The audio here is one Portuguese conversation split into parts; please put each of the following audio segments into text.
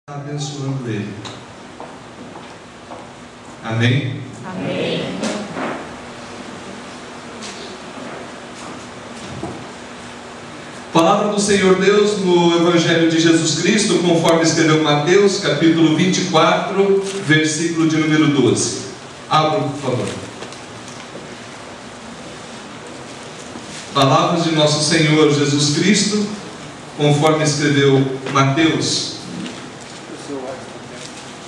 abençoando ele. Amém? Amém. Palavra do Senhor Deus no Evangelho de Jesus Cristo, conforme escreveu Mateus, capítulo 24, versículo de número 12. Abra, por favor. Palavras de nosso Senhor Jesus Cristo, conforme escreveu Mateus,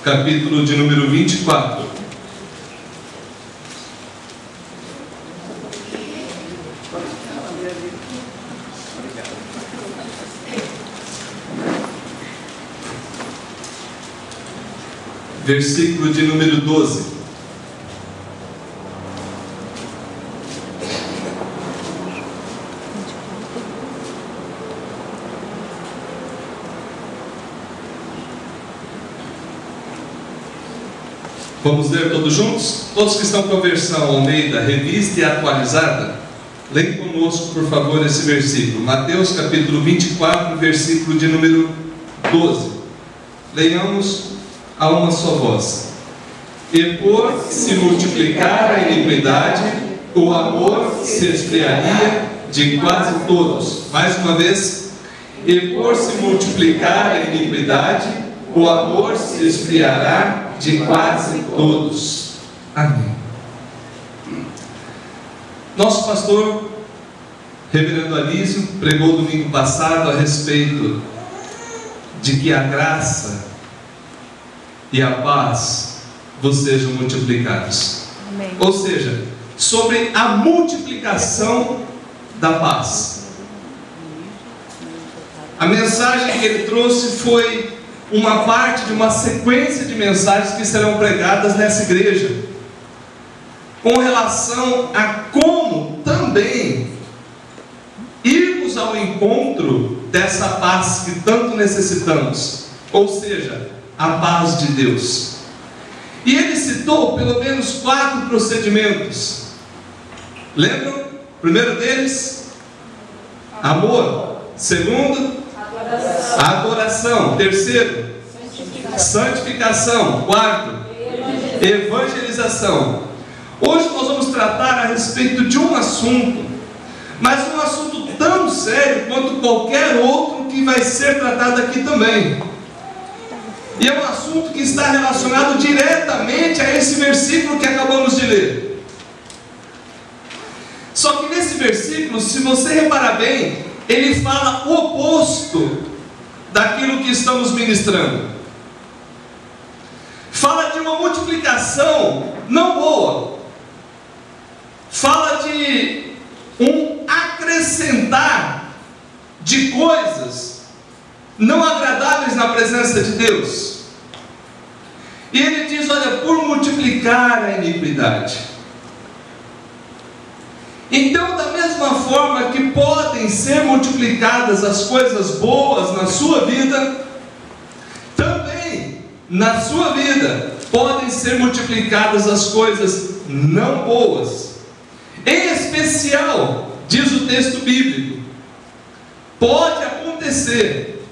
capítulo de número 24. Versículo de número 12. Vamos ler todos juntos? Todos que estão com a versão Almeida, revista e atualizada, leiam conosco, por favor, esse versículo. Mateus capítulo 24, versículo de número 12. Leiamos a uma só voz. E por se multiplicar a iniquidade, o amor se esfriaria de quase todos. Mais uma vez. E por se multiplicar a iniquidade, o amor se esfriará de quase todos. Amém. Nosso pastor, reverendo Anísio, pregou domingo passado a respeito de que a graça e a paz vos sejam multiplicados. Amém. Ou seja, sobre a multiplicação da paz. A mensagem que ele trouxe foi uma parte de uma sequência de mensagens que serão pregadas nessa igreja, com relação a como também irmos ao encontro dessa paz que tanto necessitamos, ou seja, a paz de Deus. E ele citou pelo menos 4 procedimentos. Lembram? O primeiro deles, amor. Segundo, adoração. Terceiro, santificação. Quarto, evangelização. Hoje nós vamos tratar a respeito de um assunto, mas um assunto tão sério quanto qualquer outro que vai ser tratado aqui também. E é um assunto que está relacionado diretamente a esse versículo que acabamos de ler. Só que nesse versículo, se você reparar bem, ele fala o oposto daquilo que estamos ministrando. Fala de uma multiplicação não boa. Fala de um acrescentar de coisas não agradáveis na presença de Deus. E ele diz, olha, por multiplicar a iniquidade. Então, da mesma forma que podem ser multiplicadas as coisas boas na sua vida, também na sua vida podem ser multiplicadas as coisas não boas. Em especial, diz o texto bíblico, pode acontecer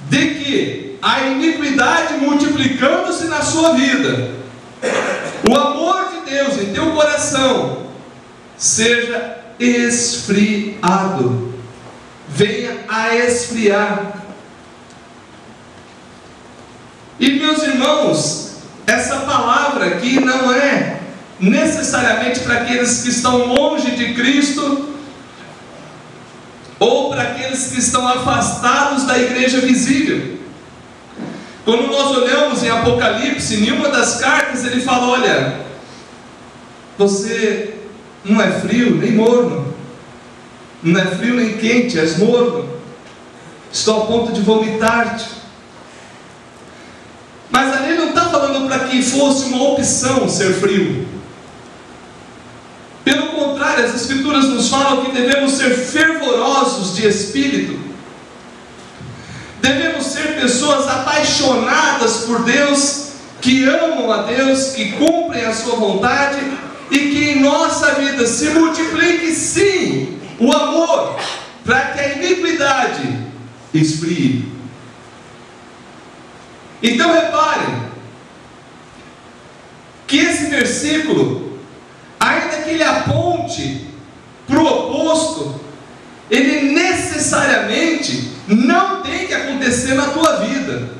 de que a iniquidade multiplicando-se na sua vida, o amor de Deus em teu coração seja esfriado, venha a esfriar. E meus irmãos, essa palavra aqui não é necessariamente para aqueles que estão longe de Cristo, ou para aqueles que estão afastados da igreja visível. Quando nós olhamos em Apocalipse, em uma das cartas ele fala, olha, você não é frio nem morno, não é frio nem quente, és morno, estou a ponto de vomitar-te. Mas ali ele não está falando para que fosse uma opção ser frio. Pelo contrário, as Escrituras nos falam que devemos ser fervorosos de espírito, devemos ser pessoas apaixonadas por Deus, que amam a Deus, que cumprem a sua vontade, e que em nossa vida se multiplique sim o amor, para que a iniquidade esfrie. Então reparem que esse versículo, ainda que ele aponte para o oposto, ele necessariamente não tem que acontecer na tua vida.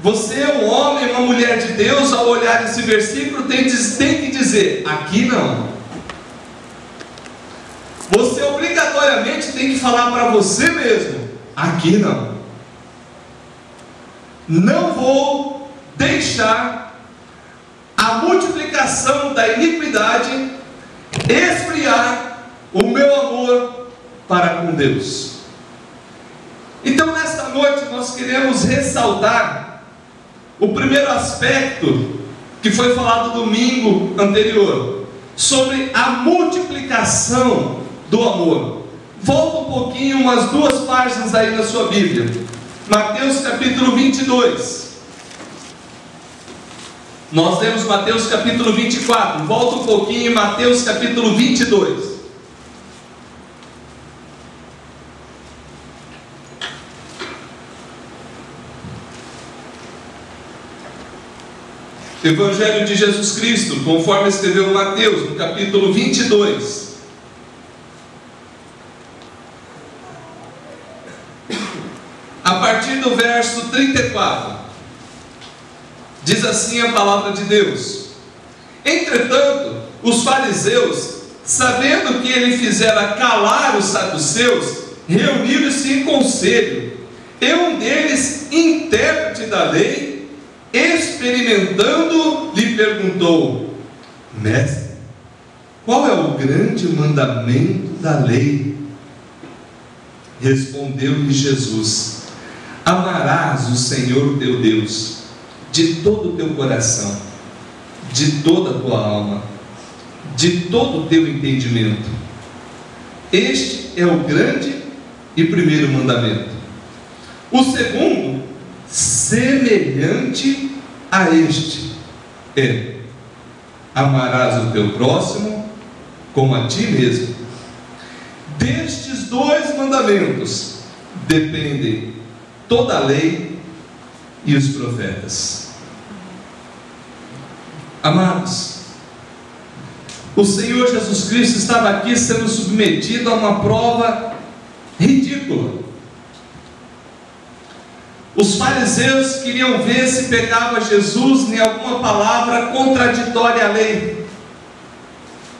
Você é um homem, uma mulher de Deus, ao olhar esse versículo tem que dizer: aqui não. Você obrigatoriamente tem que falar para você mesmo: aqui não. Não vou deixar a multiplicação da iniquidade esfriar o meu amor para com Deus. Então, nesta noite, nós queremos ressaltar o primeiro aspecto que foi falado domingo anterior, sobre a multiplicação do amor. Volta um pouquinho, umas 2 páginas aí na sua Bíblia, Mateus capítulo 22. Nós lemos Mateus capítulo 24, volta um pouquinho, Mateus capítulo 22. Evangelho de Jesus Cristo, conforme escreveu Mateus, no capítulo 22. A partir do verso 34, diz assim a palavra de Deus: entretanto, os fariseus, sabendo que ele fizera calar os saduceus, reuniram-se em conselho, e um deles, intérprete da lei, experimentando, lhe perguntou: mestre, qual é o grande mandamento da lei? Respondeu-lhe Jesus: amarás o Senhor teu Deus de todo o teu coração, de toda a tua alma, de todo o teu entendimento. Este é o grande e primeiro mandamento. O segundo, semelhante a este, é: amarás o teu próximo como a ti mesmo. Destes 2 mandamentos dependem toda a lei e os profetas. Amados, o Senhor Jesus Cristo estava aqui sendo submetido a uma prova ridícula. Os fariseus queriam ver se pegava Jesus em alguma palavra contraditória à lei.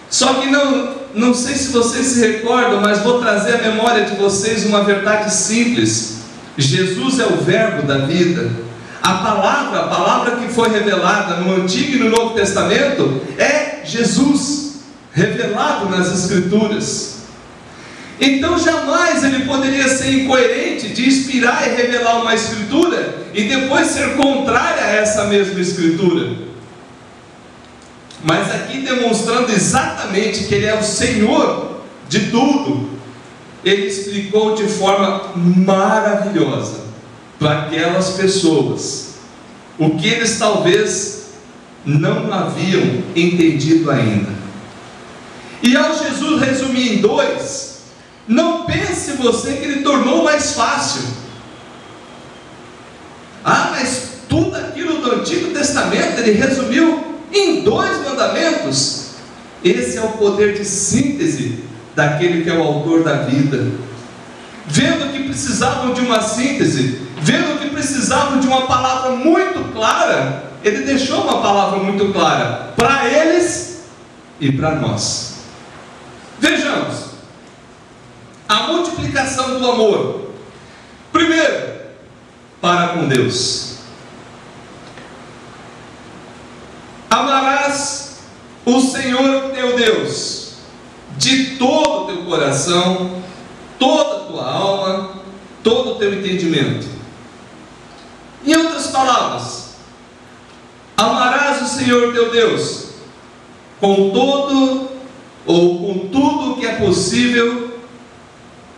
Só que não sei se vocês se recordam, mas vou trazer à memória de vocês uma verdade simples. Jesus é o verbo da vida. A palavra que foi revelada no Antigo e no Novo Testamento é Jesus, revelado nas Escrituras. Então jamais ele poderia ser incoerente de inspirar e revelar uma Escritura e depois ser contrária a essa mesma Escritura. Mas aqui demonstrando exatamente que ele é o Senhor de tudo, ele explicou de forma maravilhosa para aquelas pessoas o que eles talvez não haviam entendido ainda. E ao Jesus resumir em 2, não pense você que ele tornou mais fácil. Mas tudo aquilo do Antigo Testamento ele resumiu em 2 mandamentos. Esse é o poder de síntese daquele que é o autor da vida. Vendo que precisavam de uma síntese, vendo que precisavam de uma palavra muito clara, ele deixou uma palavra muito clara para eles e para nós. Vejamos a multiplicação do amor. Primeiro, para com Deus. Amarás o Senhor teu Deus de todo o teu coração, toda a tua alma, todo o teu entendimento. Em outras palavras, amarás o Senhor teu Deus com todo ou com tudo o que é possível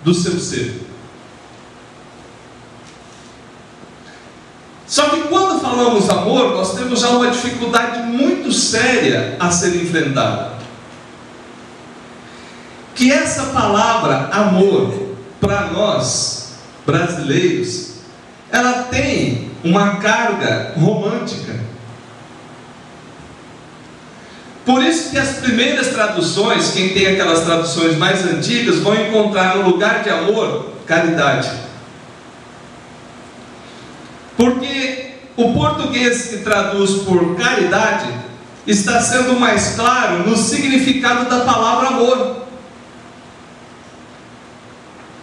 do seu ser. Só que quando falamos amor, nós temos já uma dificuldade muito séria a ser enfrentada. Que essa palavra amor, para nós brasileiros, ela tem uma carga romântica. Por isso que as primeiras traduções, quem tem aquelas traduções mais antigas, vão encontrar no lugar de amor, caridade. Porque o português que traduz por caridade está sendo mais claro no significado da palavra amor.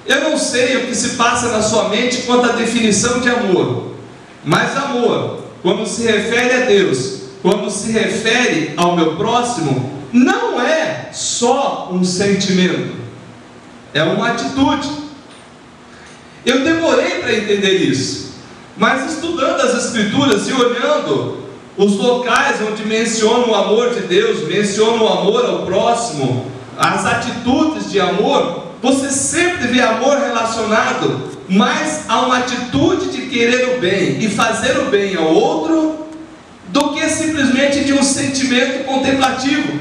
Eu não sei o que se passa na sua mente quanto à definição de amor, mas amor, quando se refere a Deus, quando se refere ao meu próximo, não é só um sentimento, é uma atitude. Eu demorei para entender isso, mas estudando as Escrituras e olhando os locais onde menciona o amor de Deus, menciona o amor ao próximo, as atitudes de amor, você sempre vê amor relacionado mais a uma atitude de querer o bem e fazer o bem ao outro, do que simplesmente de um sentimento contemplativo.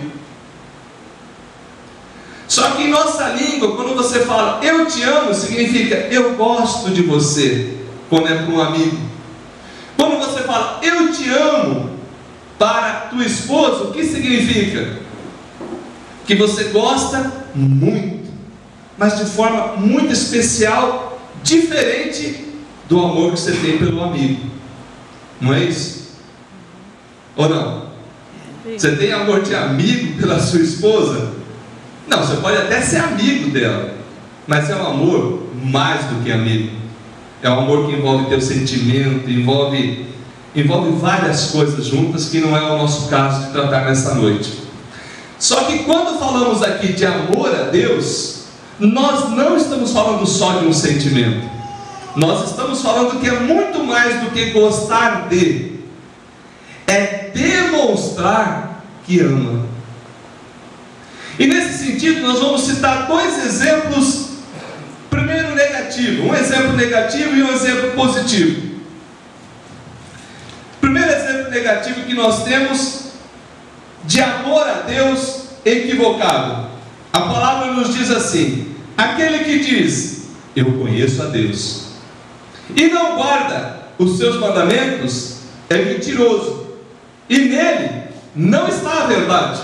Só que em nossa língua, quando você fala eu te amo, significa eu gosto de você, quando é para um amigo. Quando você fala eu te amo para tua esposa, o que significa? Que você gosta muito, mas de forma muito especial, diferente do amor que você tem pelo amigo. Não é isso? Ou não? Você tem amor de amigo pela sua esposa? Não, você pode até ser amigo dela, mas é um amor mais do que amigo. É um amor que envolve teu sentimento, envolve várias coisas juntas, que não é o nosso caso de tratar nessa noite. Só que quando falamos aqui de amor a Deus, nós não estamos falando só de um sentimento. Nós estamos falando que é muito mais do que gostar de. É demonstrar que ama. E nesse sentido nós vamos citar dois exemplos. Primeiro negativo, um exemplo negativo e um exemplo positivo. Primeiro exemplo negativo que nós temos de amor a Deus equivocado. A palavra nos diz assim: aquele que diz eu conheço a Deus e não guarda os seus mandamentos é mentiroso, e nele não está a verdade.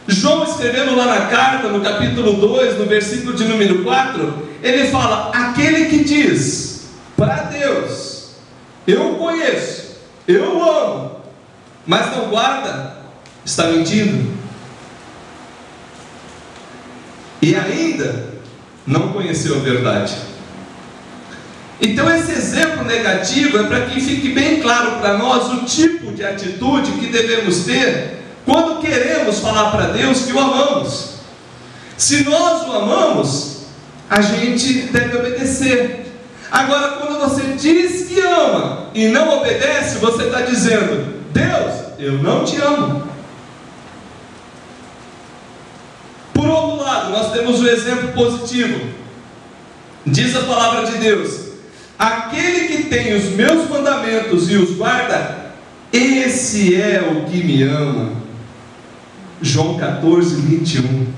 João, escrevendo lá na carta, no capítulo 2, no versículo de número 4, ele fala: aquele que diz para Deus eu conheço, eu amo, mas não guarda, está mentindo, e ainda não conheceu a verdade. Então esse exemplo negativo é para que fique bem claro para nós o tipo de atitude que devemos ter quando queremos falar para Deus que o amamos. Se nós o amamos, a gente deve obedecer. Agora, quando você diz que ama e não obedece, você está dizendo: Deus, eu não te amo. Por outro lado, nós temos o exemplo positivo. Diz a palavra de Deus: aquele que tem os meus mandamentos e os guarda, esse é o que me ama. João 14, 21.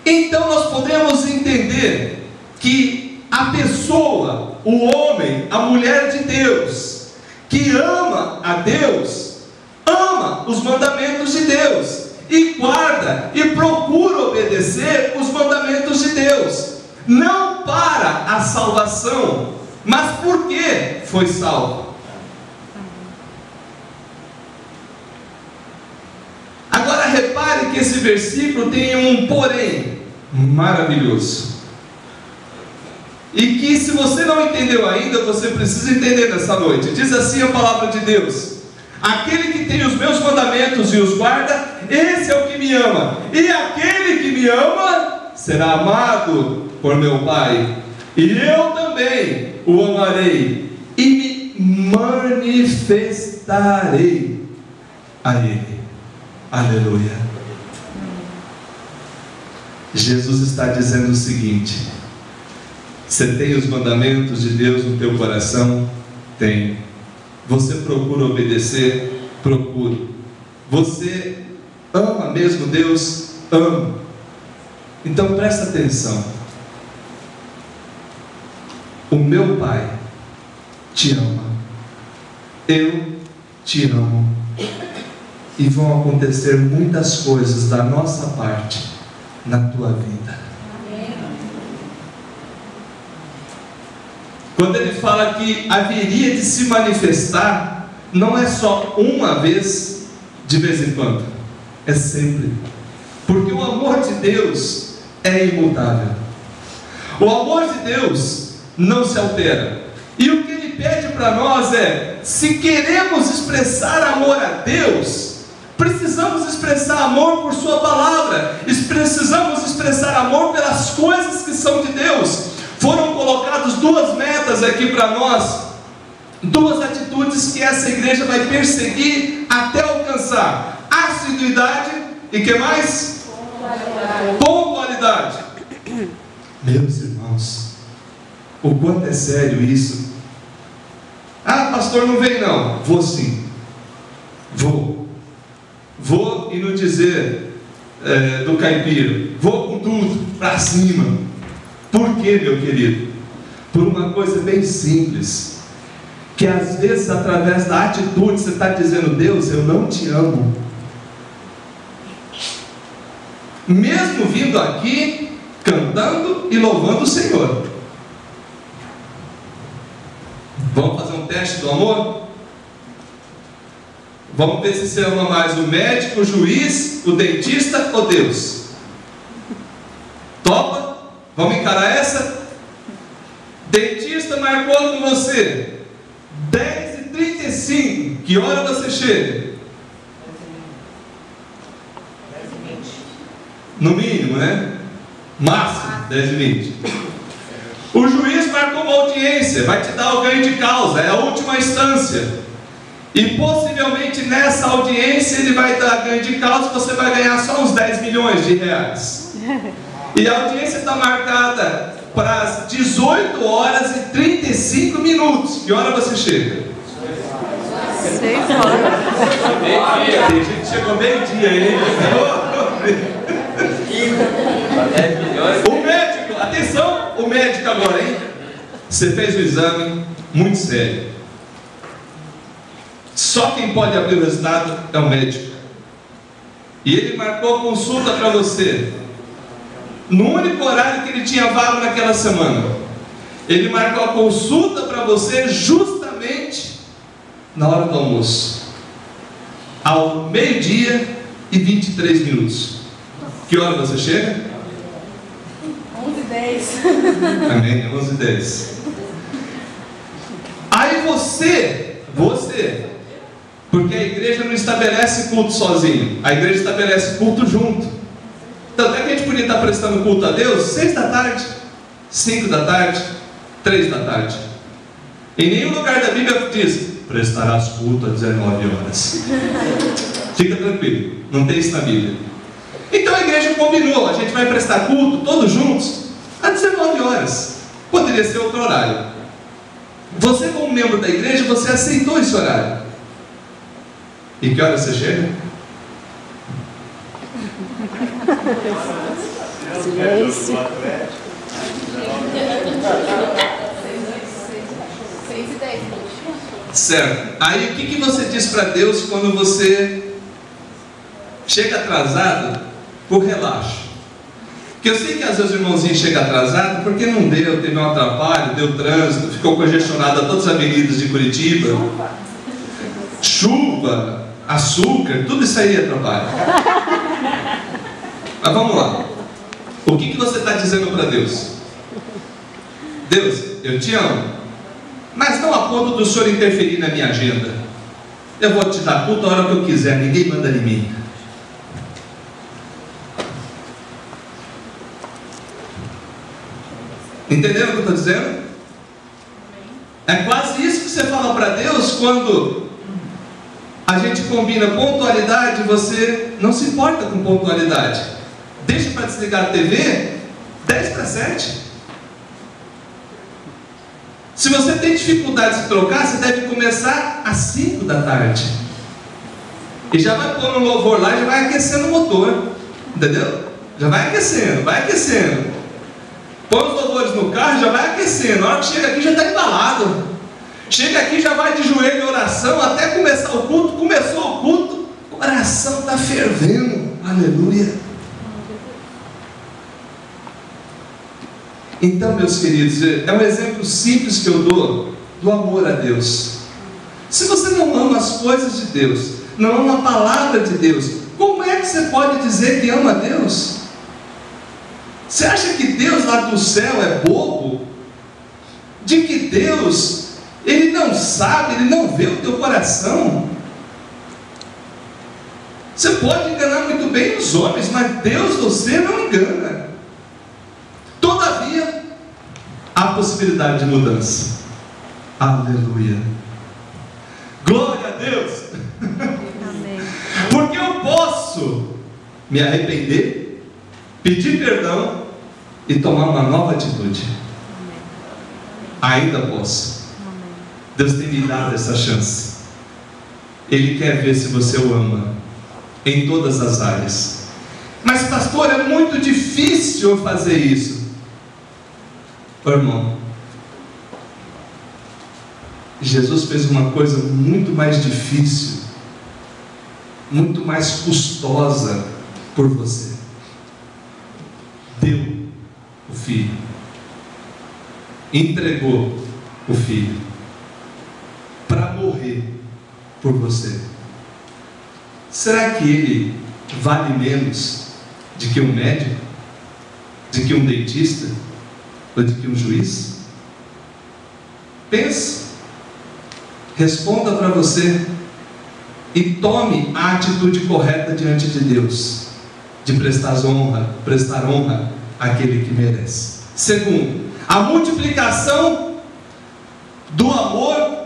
Então nós podemos entender que a pessoa, o homem, a mulher de Deus, que ama a Deus, ama os mandamentos de Deus, e guarda e procura obedecer os mandamentos de Deus, não para a salvação, mas porque foi salvo. Agora repare que esse versículo tem um porém maravilhoso, e que se você não entendeu ainda, você precisa entender nessa noite. Diz assim a palavra de Deus: aquele que tem os meus mandamentos e os guarda, esse é o que me ama, e aquele que me ama será amado por meu Pai, e eu também o amarei e me manifestarei a Ele. Aleluia. Jesus está dizendo o seguinte: você tem os mandamentos de Deus no teu coração? Tem. Você procura obedecer? Procure. Você ama mesmo Deus? Ama. Então presta atenção. O meu Pai te ama. Eu te amo. E vão acontecer muitas coisas da nossa parte na tua vida. Quando ele fala que haveria de se manifestar, não é só uma vez, de vez em quando, é sempre. Porque o amor de Deus é imutável. O amor de Deus não se altera. E o que ele pede para nós é: se queremos expressar amor a Deus, precisamos expressar amor por sua palavra, precisamos expressar amor pelas coisas que são de Deus. Foram colocadas duas metas aqui para nós, duas atitudes que essa igreja vai perseguir até alcançar: assiduidade e que mais? Pontualidade. Meus irmãos, o quanto é sério isso? Ah, pastor, não vem não. Vou sim. Vou e no dizer do caipira, vou com tudo, para cima. Por quê, meu querido? Por uma coisa bem simples, que às vezes através da atitude você está dizendo: Deus, eu não te amo. Mesmo vindo aqui, cantando e louvando o Senhor. Vamos fazer um teste do amor? Vamos ver se você ama mais o médico, o juiz, o dentista ou Deus? Topa? Vamos encarar essa? Dentista marcou com você 10h35. Que hora você chega? No mínimo, né? Máximo 10h20. O juiz marcou uma audiência, vai te dar o ganho de causa, é a última instância. E possivelmente nessa audiência ele vai dar ganho de causa, você vai ganhar só uns 10 milhões de reais. E a audiência está marcada para as 18h35. Que hora você chega? 6 horas. Tem gente que chegou meio-dia aí. O médico, atenção, o médico agora, hein? Você fez um exame muito sério. Só quem pode abrir o resultado é o médico. E ele marcou a consulta para você no único horário que ele tinha vago naquela semana. Ele marcou a consulta para você justamente na hora do almoço, ao 12h23. Que hora você chega? 11h10. Amém, 11h10. Aí você, porque a igreja não estabelece culto sozinho, a igreja estabelece culto junto. Tanto é que a gente podia estar prestando culto a Deus 6 da tarde, 5 da tarde, 3 da tarde. Em nenhum lugar da Bíblia diz: prestarás culto às 19 horas. Fica tranquilo, não tem isso na Bíblia. Então a igreja combinou: a gente vai prestar culto todos juntos às 19 horas. Poderia ser outro horário. Você, como membro da igreja, você aceitou esse horário. E que hora você chega? Silêncio. 6h10. Certo. Aí o que você diz para Deus quando você chega atrasado por relaxo? Porque eu sei que às vezes o irmãozinho chega atrasado porque não deu, teve um atrapalho, deu trânsito, ficou congestionado a todas as avenidas de Curitiba. Chuva, açúcar, tudo isso aí atrapalha. Mas vamos lá. O que você está dizendo para Deus? Deus, eu te amo, mas não a ponto do Senhor interferir na minha agenda. Eu vou te dar culto a hora que eu quiser, ninguém manda em mim. Entenderam o que eu estou dizendo? É quase isso que você fala para Deus quando a gente combina pontualidade. Você não se importa com pontualidade. Deixa para desligar a TV 10:07. Se você tem dificuldade de trocar, você deve começar às 5 da tarde. E já vai pôr no louvor lá e já vai aquecendo o motor. Entendeu? Já vai aquecendo, vai aquecendo. Põe os louvores no carro, já vai aquecendo. Na hora que chega aqui já está embalado. Chega aqui, já vai de joelho em oração, até começar o culto. Começou o culto, o coração está fervendo. Aleluia. Então, meus queridos, é um exemplo simples que eu dou do amor a Deus. Se você não ama as coisas de Deus, não ama a palavra de Deus, como é que você pode dizer que ama a Deus? Você acha que Deus lá do céu é bobo? De que Deus, Ele não sabe, Ele não vê o teu coração? Você pode enganar muito bem os homens, mas Deus você não engana. Todavia, há possibilidade de mudança. Aleluia. Glória a Deus. Amém. Porque eu posso me arrepender, pedir perdão e tomar uma nova atitude. Ainda posso. Deus tem me dado essa chance. Ele quer ver se você o ama em todas as áreas. Mas pastor, é muito difícil eu fazer isso. Irmão, Jesus fez uma coisa muito mais difícil, muito mais custosa por você. Deu o Filho, entregou o Filho para morrer por você. Será que Ele vale menos de que um médico, de que um dentista, ou de que um juiz? Pense, responda para você e tome a atitude correta diante de Deus, de prestar honra àquele que merece. Segundo, a multiplicação do amor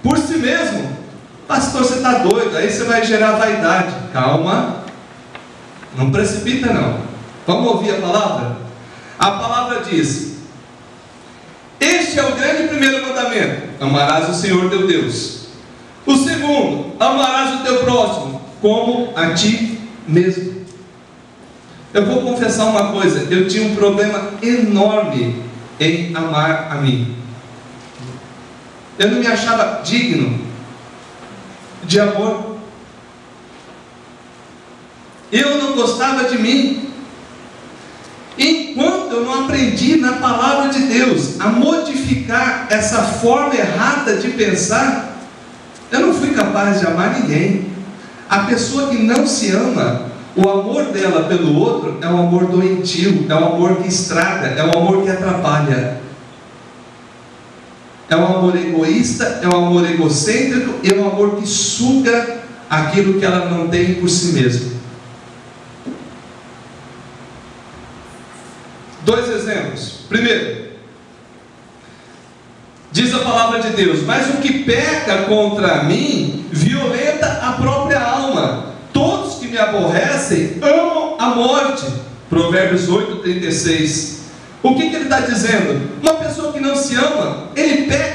por si mesmo. Pastor, você está doido, aí você vai gerar vaidade. Calma, não precipita não. Vamos ouvir a palavra? A palavra diz: este é o grande primeiro mandamento: amarás o Senhor teu Deus. O segundo: amarás o teu próximo como a ti mesmo. Eu vou confessar uma coisa: eu tinha um problema enorme em amar a mim. Eu não me achava digno de amor. Eu não gostava de mim. Enquanto eu não aprendi na palavra de Deus a modificar essa forma errada de pensar, eu não fui capaz de amar ninguém. A pessoa que não se ama, o amor dela pelo outro é um amor doentio, é um amor que estraga, é um amor que atrapalha. É um amor egoísta, é um amor egocêntrico, e é um amor que suga aquilo que ela não tem por si mesma. Dois exemplos. Primeiro, diz a palavra de Deus: mas o que peca contra mim violenta a própria alma. Todos que me aborrecem amam a morte. Provérbios 8:36. O que ele está dizendo? Uma pessoa que não se ama, ele peca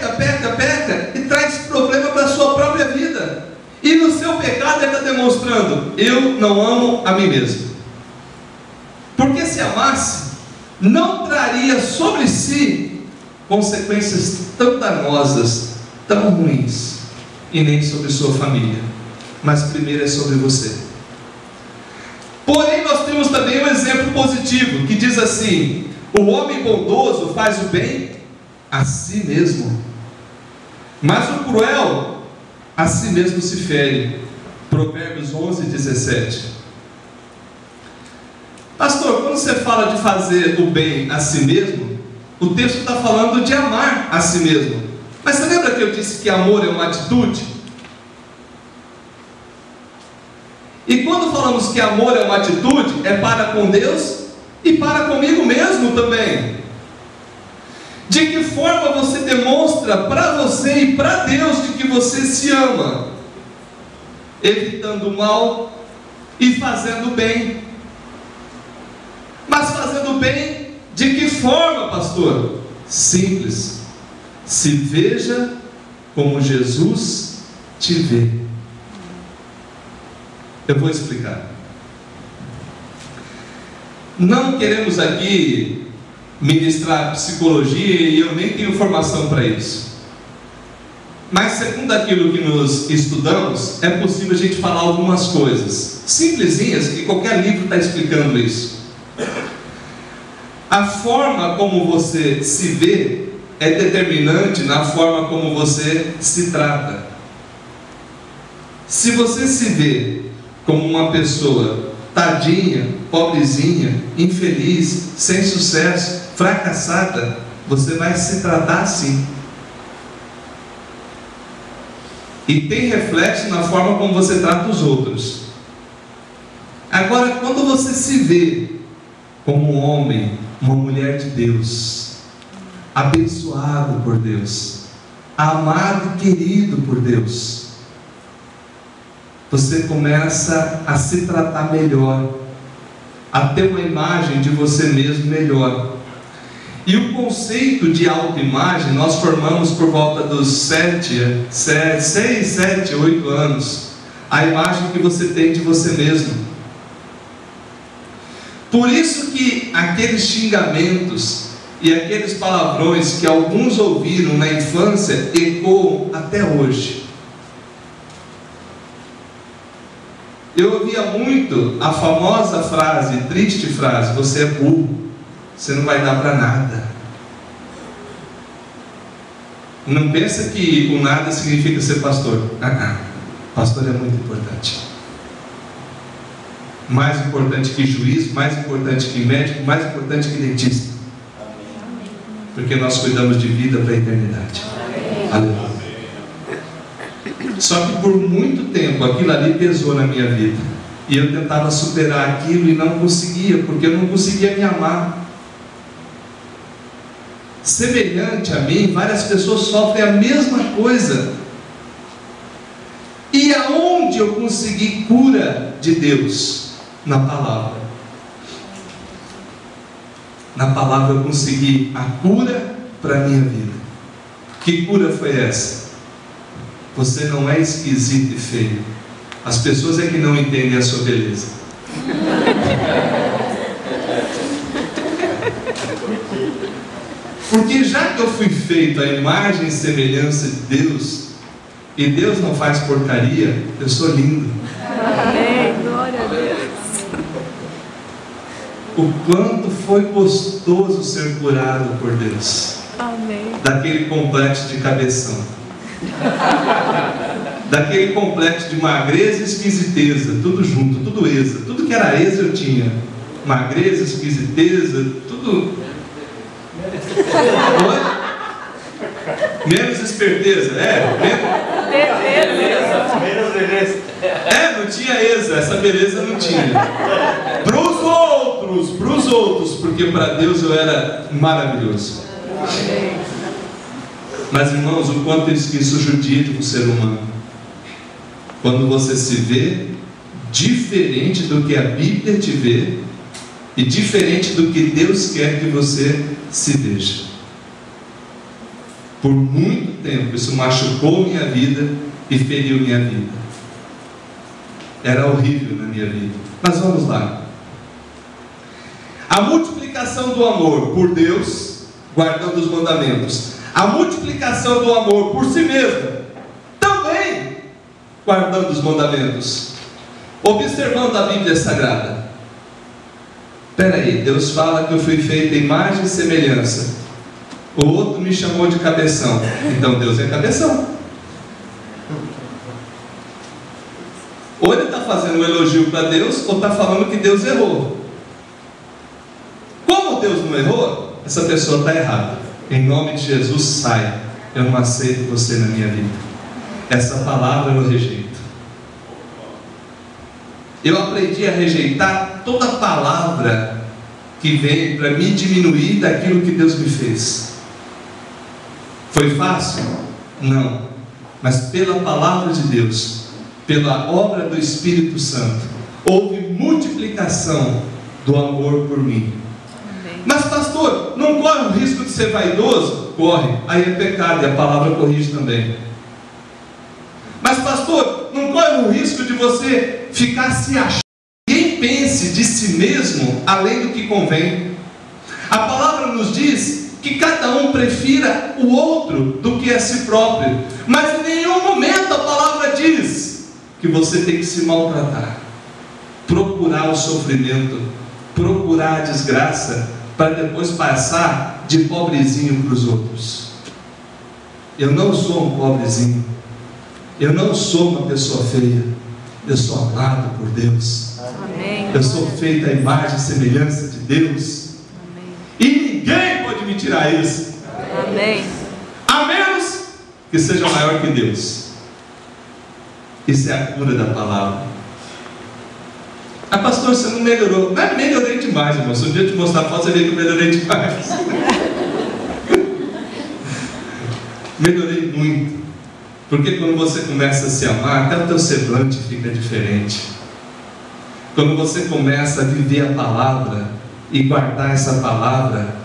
e traz problema para a sua própria vida. E no seu pecado ele está demonstrando: eu não amo a mim mesmo. Porque se amasse, não traria sobre si consequências tão danosas, tão ruins, e nem sobre sua família. Mas primeiro é sobre você. Porém, nós temos também um exemplo positivo que diz assim: o homem bondoso faz o bem a si mesmo, mas o cruel a si mesmo se fere. Provérbios 11:17. Pastor, quando você fala de fazer o bem a si mesmo, o texto está falando de amar a si mesmo. Mas você lembra que eu disse que amor é uma atitude? E quando falamos que amor é uma atitude, é para com Deus e para comigo mesmo também. De que forma você demonstra para você e para Deus de que você se ama? Evitando o mal e fazendo o bem. Mas fazendo bem de que forma, pastor? Simples. Se veja como Jesus te vê. Eu vou explicar. Não queremos aqui ministrar psicologia, e eu nem tenho formação para isso. Mas segundo aquilo que nós estudamos, é possível a gente falar algumas coisas simplesinhas, que qualquer livro está explicando isso. A forma como você se vê é determinante na forma como você se trata. Se você se vê como uma pessoa tadinha, pobrezinha, infeliz, sem sucesso, fracassada, você vai se tratar assim. E tem reflexo na forma como você trata os outros. Agora, quando você se vê como um homem, uma mulher de Deus, abençoado por Deus, amado e querido por Deus, você começa a se tratar melhor, a ter uma imagem de você mesmo melhor. E o conceito de autoimagem nós formamos por volta dos 6, 7, 8 anos. A imagem que você tem de você mesmo. Por isso que aqueles xingamentos e aqueles palavrões que alguns ouviram na infância ecoam até hoje. Eu ouvia muito a famosa frase, triste frase: você é burro, você não vai dar para nada. Não pensa que o nada significa ser pastor. Pastor é muito importante. Mais importante que juiz, mais importante que médico, mais importante que dentista. Porque nós cuidamos de vida para a eternidade. Aleluia. Só que por muito tempo aquilo ali pesou na minha vida. E eu tentava superar aquilo e não conseguia, porque eu não conseguia me amar. Semelhante a mim, várias pessoas sofrem a mesma coisa. E aonde eu consegui cura de Deus? Na palavra. Na palavra eu consegui a cura para a minha vida. Que cura foi essa? Você não é esquisito e feio. As pessoas é que não entendem a sua beleza. Porque já que eu fui feito à imagem e semelhança de Deus, e Deus não faz porcaria, eu sou lindo. Amém, glória a Deus. O quanto foi gostoso ser curado por Deus. Amém. Daquele complexo de cabeção. Daquele complexo de magreza e esquisiteza, tudo junto, tudo exa. Tudo que era exa eu tinha. Magreza, esquisiteza, tudo. Oi? Menos esperteza, Menos beleza. não tinha exa, essa beleza não tinha. Para os outros, porque para Deus eu era maravilhoso. Mas irmãos, o quanto isso judia de um ser humano. Quando você se vê diferente do que a Bíblia te vê e diferente do que Deus quer que você se veja. Por muito tempo isso machucou minha vida e feriu minha vida. Era horrível na minha vida. Mas vamos lá. A multiplicação do amor por Deus, guardando os mandamentos. A multiplicação do amor por si mesmo, também guardando os mandamentos. Observando a Bíblia Sagrada. Espera aí, Deus fala que eu fui feito em imagem e semelhança. O outro me chamou de cabeção. Então Deus é cabeção. Ou ele está fazendo um elogio para Deus, ou está falando que Deus errou. Como Deus não errou, essa pessoa está errada. Em nome de Jesus, sai. Eu não aceito você na minha vida. Essa palavra eu rejeito. Eu aprendi a rejeitar toda palavra que vem para me diminuir daquilo que Deus me fez. Foi fácil? Não. Mas pela palavra de Deus, pela obra do Espírito Santo, houve multiplicação do amor por mim. Amém. Mas pastor, não corre o risco de ser vaidoso? Corre, aí é pecado e a palavra corrige também. Mas pastor, não corre o risco de você ficar se achando? Ninguém pense de si mesmo além do que convém. A palavra nos diz que que cada um prefira o outro do que a si próprio, mas em nenhum momento a palavra diz que você tem que se maltratar, procurar o sofrimento, procurar a desgraça, para depois passar de pobrezinho para os outros. Eu não sou um pobrezinho, eu não sou uma pessoa feia, eu sou amado por Deus. Amém. Eu sou feito à imagem e semelhança de Deus. Amém. E ninguém pode me tirar isso. Amém. A menos que seja maior que Deus. Isso é a cura da palavra. Ah, pastor, você não melhorou. Não, melhorei demais, irmão. Se um dia eu te mostrar a foto, você vê que eu melhorei demais. Melhorei muito. Porque quando você começa a se amar, até o teu semblante fica diferente. Quando você começa a viver a palavra e guardar essa palavra,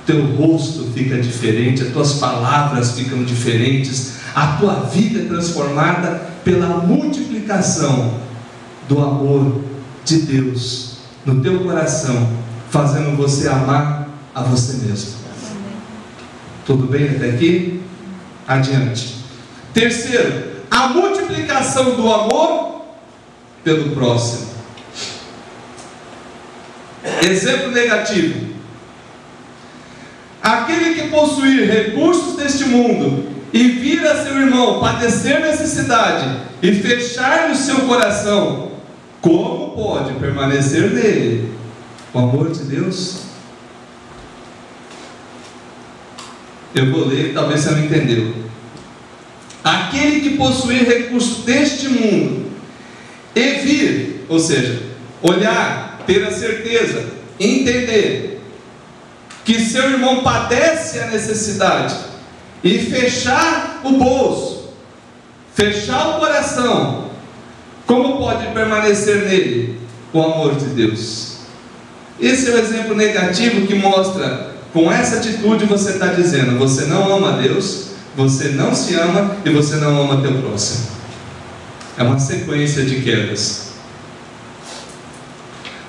teu rosto fica diferente, as tuas palavras ficam diferentes, a tua vida é transformada pela multiplicação do amor de Deus no teu coração, fazendo você amar a você mesmo. Tudo bem até aqui? Adiante. Terceiro, a multiplicação do amor pelo próximo. Exemplo negativo: aquele que possuir recursos deste mundo e vir a seu irmão padecer necessidade e fechar-lhe o seu coração, como pode permanecer nele o amor de Deus? Eu vou ler, talvez você não entendeu. Aquele que possuir recursos deste mundo e vir, ou seja, olhar, ter a certeza, entender que seu irmão padece a necessidade e fechar o bolso, fechar o coração, como pode permanecer nele o amor de Deus? Esse é o exemplo negativo que mostra, com essa atitude você está dizendo, você não ama a Deus, você não se ama e você não ama teu próximo. É uma sequência de quedas.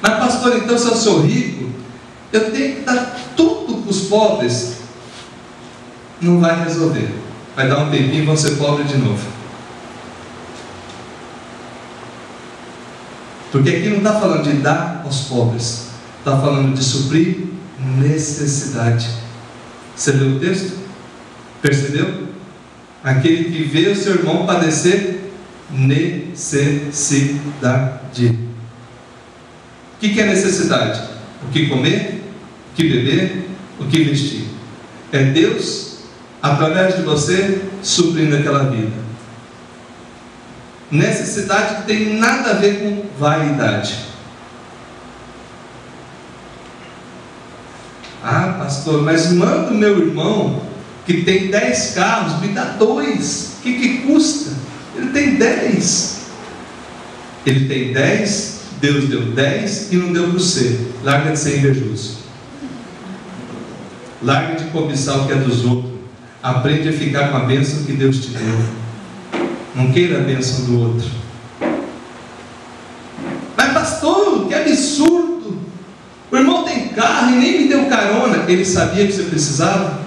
Mas pastor, então se eu sou rico, eu tenho que dar tudo para os pobres? Não vai resolver. Vai dar um tempinho e vão ser pobres de novo. Porque aqui não está falando de dar aos pobres, está falando de suprir necessidade. Você leu o texto? Percebeu? Aquele que vê o seu irmão padecer necessidade. O que é necessidade? O que comer, o que beber, o que vestir. É Deus, através de você, suprindo aquela vida. Necessidade não tem nada a ver com vaidade. Ah, pastor, mas manda o meu irmão que tem 10 carros, me dá 2. O que custa? Ele tem 10. Ele tem 10, Deus deu 10 e não deu para você. Larga de ser invejoso. Larga de cobiçar o que é dos outros. Aprende a ficar com a bênção que Deus te deu. Não queira a bênção do outro. Mas pastor, que absurdo! O irmão tem carro e nem me deu carona. Ele sabia que você precisava?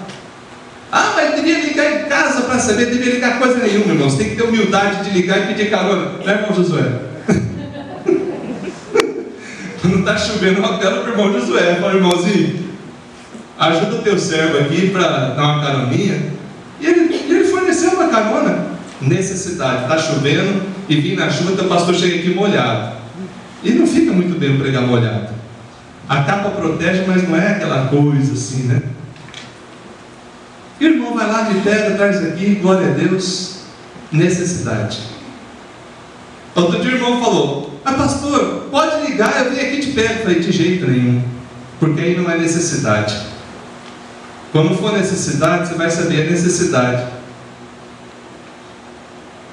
Ah, mas devia ligar em casa para saber. Devia ligar coisa nenhuma, irmão. Você tem que ter humildade de ligar e pedir carona. Não é, irmão Josué? Quando está chovendo, eu apelo para o irmão Josué. Fala, irmãozinho, ajuda o teu servo aqui para dar uma caroninha. E ele forneceu uma carona. Necessidade. Está chovendo e vim na chuva, teu pastor chega aqui molhado. E não fica muito bem pregar molhado. A capa protege, mas não é aquela coisa assim, né? E o irmão vai lá, me pega, traz aqui, glória a Deus. Necessidade. Outro dia o irmão falou: ah, pastor, pode ligar, eu venho aqui e te pego. Eu falei: de jeito nenhum, porque aí não é necessidade. Quando for necessidade, você vai saber a necessidade.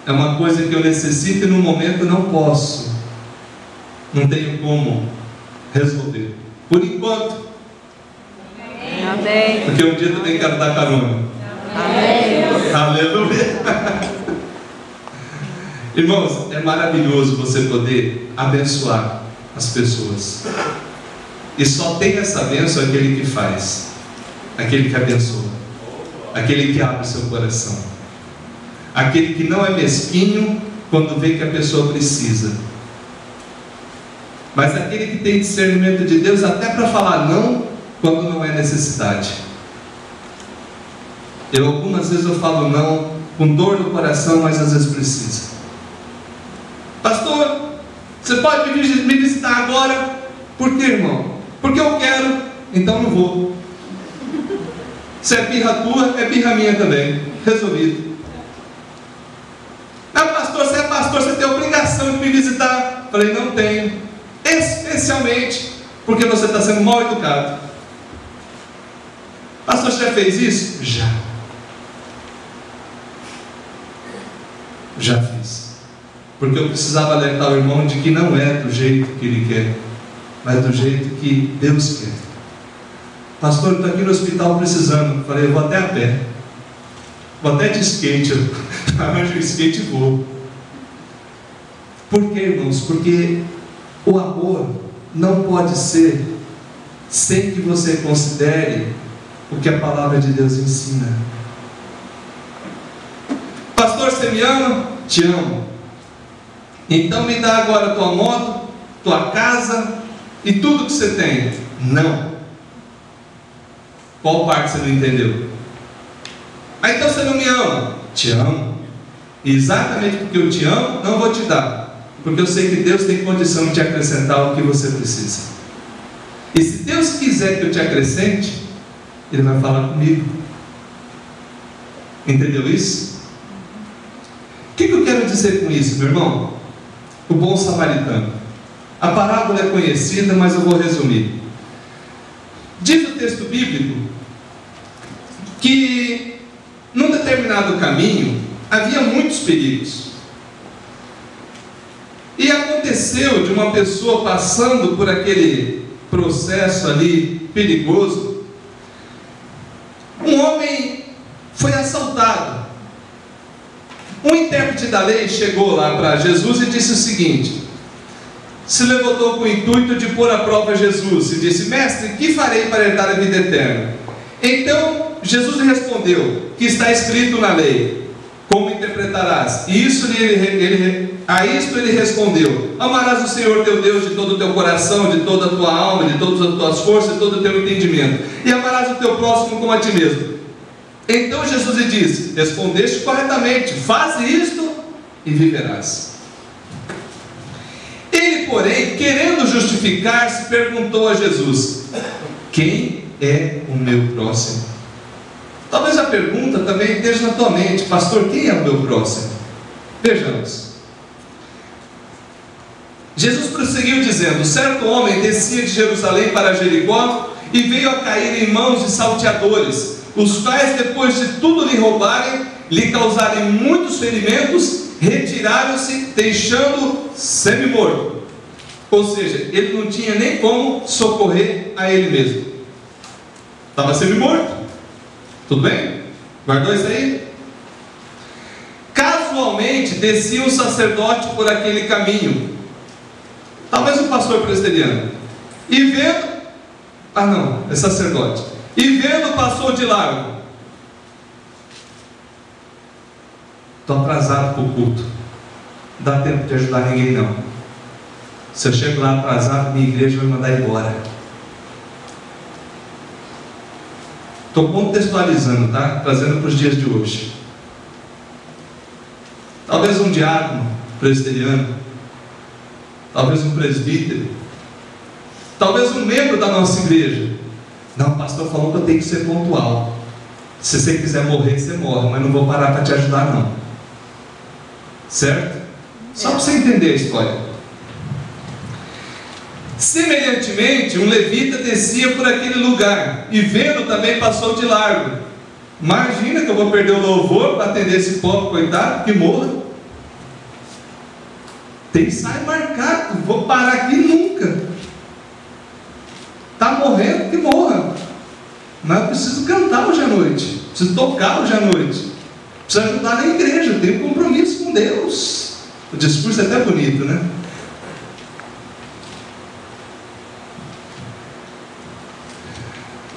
É uma coisa que eu necessito e no momento não posso, não tenho como resolver, por enquanto. Amém. Porque um dia eu também quero dar carona. Amém. Aleluia. Irmãos, é maravilhoso você poder abençoar as pessoas. E só tem essa bênção aquele que faz. Aquele que abençoa, aquele que abre o seu coração, aquele que não é mesquinho quando vê que a pessoa precisa, mas aquele que tem discernimento de Deus até para falar não quando não é necessidade. Algumas vezes eu falo não com dor no coração, mas às vezes precisa. Pastor, você pode me visitar agora? Por quê, irmão? Porque eu quero, então não vou. Se é birra tua, é birra minha também. Resolvido. Ah, pastor, você é pastor, você tem a obrigação de me visitar. Falei, não tenho. Especialmente porque você está sendo mal educado. Pastor, você já fez isso? Já fiz. Porque eu precisava alertar o irmão de que não é do jeito que ele quer, mas do jeito que Deus quer. Pastor, eu estou aqui no hospital precisando. Falei, eu vou até a pé. Vou até de skate. Eu arranjo o skate e vou. Por quê, irmãos? Porque o amor não pode ser sem que você considere o que a palavra de Deus ensina. Pastor, você me ama? Te amo. Então me dá agora tua moto, tua casa e tudo que você tem. Não. Qual parte você não entendeu? Ah, então você não me ama? Te amo. E exatamente porque eu te amo, não vou te dar. Porque eu sei que Deus tem condição de te acrescentar o que você precisa. E se Deus quiser que eu te acrescente, Ele vai falar comigo. Entendeu isso? O que eu quero dizer com isso, meu irmão? O bom samaritano. A parábola é conhecida, mas eu vou resumir. Diz o texto bíblico que num determinado caminho havia muitos perigos. E aconteceu de uma pessoa passando por aquele processo ali perigoso, um homem foi assaltado. Um intérprete da lei chegou lá para Jesus e disse o seguinte: se levantou com o intuito de pôr à prova Jesus e disse: mestre, que farei para herdar a vida eterna? Então Jesus lhe respondeu: que está escrito na lei, como interpretarás? E a isto ele respondeu: amarás o Senhor teu Deus de todo o teu coração, de toda a tua alma, de todas as tuas forças, de todo o teu entendimento, e amarás o teu próximo como a ti mesmo. Então Jesus lhe disse: respondeste corretamente, faze isto e viverás. Ele, porém, querendo justificar-se, perguntou a Jesus: quem é o meu próximo? Talvez a pergunta também esteja na tua mente: pastor, quem é o meu próximo? Vejamos. Jesus prosseguiu dizendo: certo homem descia de Jerusalém para Jericó e veio a cair em mãos de salteadores, os quais, depois de tudo lhe roubarem, lhe causarem muitos ferimentos, retiraram-se, deixando-o semi-morto. Ou seja, ele não tinha nem como socorrer a ele mesmo. Estava semi-morto. Tudo bem? Guardou isso aí? Casualmente descia um sacerdote por aquele caminho, talvez um pastor presbiteriano, e vendo, é sacerdote, e vendo passou de largo. Estou atrasado para o culto, não dá tempo de ajudar ninguém não. Se eu chego lá atrasado, minha igreja vai me mandar embora. Estou contextualizando, tá? Trazendo para os dias de hoje. Talvez um diácono presbiteriano, talvez um presbítero, talvez um membro da nossa igreja. Não, o pastor falou que eu tenho que ser pontual. Se você quiser morrer, você morre, mas não vou parar para te ajudar não. Certo? Só para você entender a história. Semelhantemente, um levita descia por aquele lugar e vendo também passou de largo. Imagina que eu vou perder o louvor para atender esse pobre coitado que morra. Tem ensaio marcado, vou parar aqui nunca. Está morrendo, que morra. Mas eu preciso cantar hoje à noite, preciso tocar hoje à noite, preciso ajudar na igreja, eu tenho compromisso com Deus. O discurso é até bonito, né?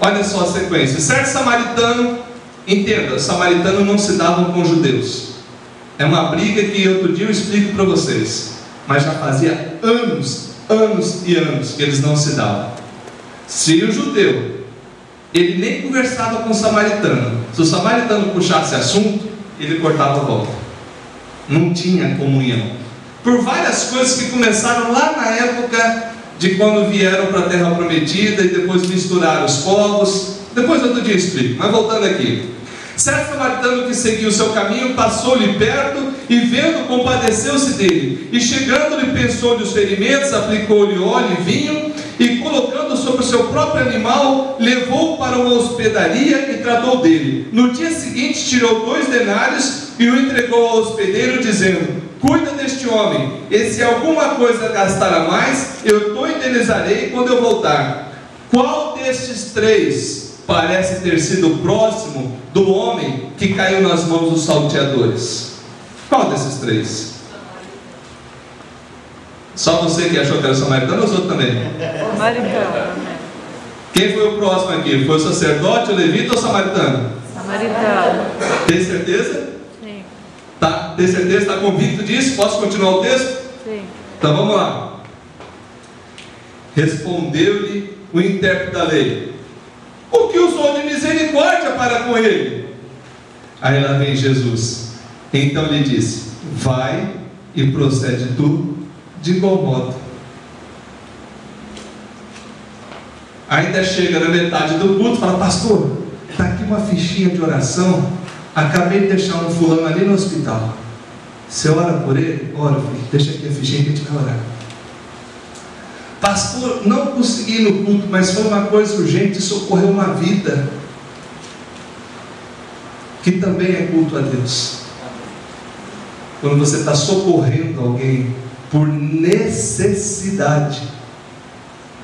Olha só a sequência. Certo samaritano, entenda, os samaritanos não se davam com judeus. É uma briga que outro dia eu explico para vocês. Mas já fazia anos e anos que eles não se davam. Se o judeu, ele nem conversava com o samaritano. Se o samaritano puxasse assunto, ele cortava a volta. Não tinha comunhão. Por várias coisas que começaram lá na época de quando vieram para a terra prometida e depois misturaram os povos. Depois outro dia eu explico, mas voltando aqui. Certo samaritano que seguiu o seu caminho passou-lhe perto e vendo compadeceu-se dele, e chegando-lhe pensou-lhe os ferimentos, aplicou-lhe óleo e vinho, e colocando sobre o seu próprio animal, levou-o para uma hospedaria e tratou dele. No dia seguinte tirou 2 denários e o entregou ao hospedeiro, dizendo: cuida deste homem, e se alguma coisa gastar a mais, eu te indenizarei quando eu voltar. Qual destes 3 parece ter sido próximo do homem que caiu nas mãos dos salteadores? Qual desses 3? Só você que achou que era samaritano ou os outros também? Samaritano. Quem foi o próximo aqui? Foi o sacerdote, o levita ou o samaritano? Samaritano. Tem certeza? Sim. Tá? Tem certeza? Está convicto disso? Posso continuar o texto? Sim. Então vamos lá. Respondeu-lhe o intérprete da lei: o que usou de misericórdia para com ele? Aí lá vem Jesus. Então lhe disse: vai e procede tu de igual modo. Ainda chega na metade do culto, fala: pastor, está aqui uma fichinha de oração, acabei de deixar um fulano ali no hospital, você ora por ele? Ora, filho, deixa aqui a fichinha que a gente vai orar. Pastor, não consegui ir no culto, mas foi uma coisa urgente, socorreu uma vida, que também é culto a Deus. Quando você está socorrendo alguém por necessidade,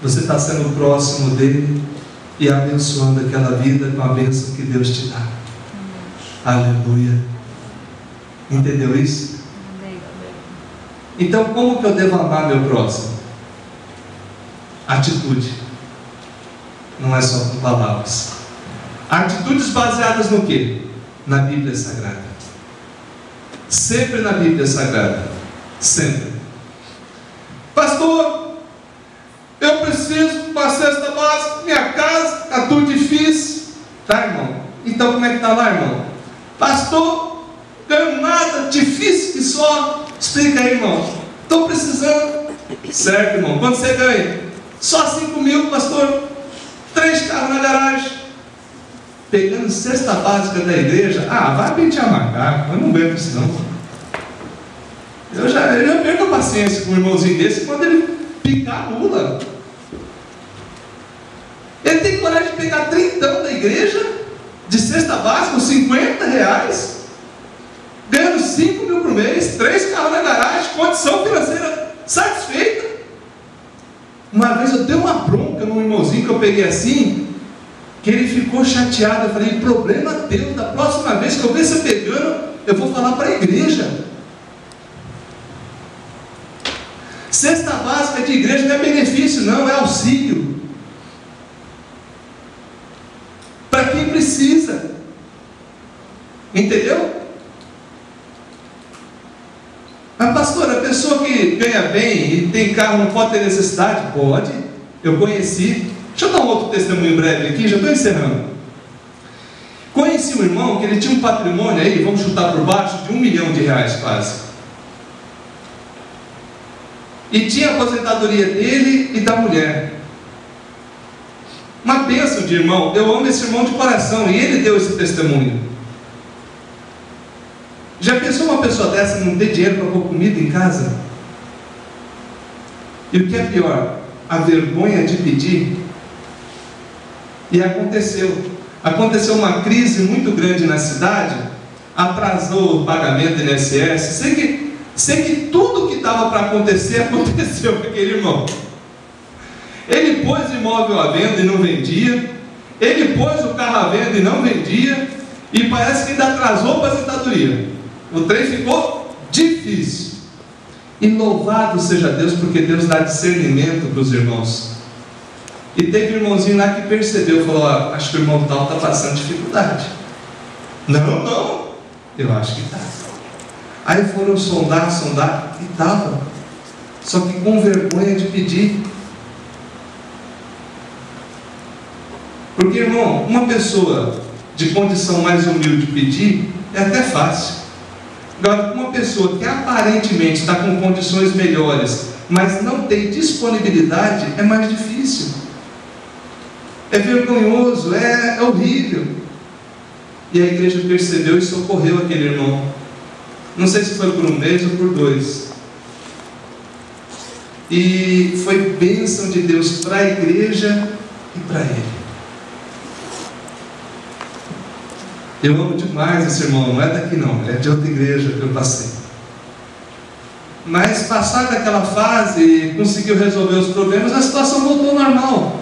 você está sendo próximo dele e abençoando aquela vida com a bênção que Deus te dá. Aleluia. Entendeu isso? Então, como que eu devo amar meu próximo? Atitude. Não é só com palavras. Atitudes baseadas no quê? Na Bíblia Sagrada. Sempre na Bíblia Sagrada. Sempre. Pastor, eu preciso uma cesta básica, minha casa está tudo difícil. Tá, irmão? Então como é que está lá, irmão? Pastor, ganho nada, difícil que só. Explica aí, irmão. Estou precisando. Certo, irmão? Quanto você ganha? Só 5 mil, pastor. 3 carros na garagem. Pegando cesta básica da igreja. Ah, vai pentear macaco. Eu não aguento isso não. Eu já perco a paciência com um irmãozinho desse quando ele picar a mula. Ele tem coragem de pegar 30 da igreja, de cesta básica, uns 50 reais, ganhando 5 mil por mês, 3 carros na garagem, condição financeira satisfeita. Uma vez eu dei uma bronca num irmãozinho que eu peguei assim, que ele ficou chateado. Eu falei: problema teu, da próxima vez que eu ver você pegando, eu vou falar para a igreja. Cesta básica de igreja não é benefício, não, é auxílio para quem precisa. Entendeu? Mas pastor, a pessoa que ganha bem e tem carro não pode ter necessidade? Pode. Eu conheci. Deixa eu dar um outro testemunho breve aqui, já estou encerrando. Conheci um irmão que ele tinha um patrimônio aí, vamos chutar por baixo, de R$1 milhão quase. E tinha a aposentadoria dele e da mulher. Uma bênção de irmão. Eu amo esse irmão de coração e ele deu esse testemunho. Já pensou uma pessoa dessa não ter dinheiro para pôr comida em casa? E o que é pior? A vergonha de pedir. E aconteceu uma crise muito grande na cidade, atrasou o pagamento do INSS. Sei que tudo que estava para acontecer, aconteceu com aquele irmão. Ele pôs o imóvel à venda e não vendia, ele pôs o carro à venda e não vendia, e parece que ainda atrasou a aposentadoria. O trem ficou difícil. E louvado seja Deus, porque Deus dá discernimento para os irmãos. E teve um irmãozinho lá que percebeu, falou: acho que o irmão tal está passando dificuldade. Não, eu acho que está. Aí foram sondar, e estava. Só que com vergonha de pedir. Porque, irmão, uma pessoa de condição mais humilde pedir é até fácil. Agora, uma pessoa que aparentemente está com condições melhores, mas não tem disponibilidade, é mais difícil. É vergonhoso, é horrível. E a igreja percebeu e socorreu aquele irmão. Não sei se foi por um mês ou por 2. E foi bênção de Deus para a igreja e para ele. Eu amo demais esse irmão, não é daqui não, é de outra igreja que eu passei. Mas passada aquela fase, conseguiu resolver os problemas, a situação voltou ao normal.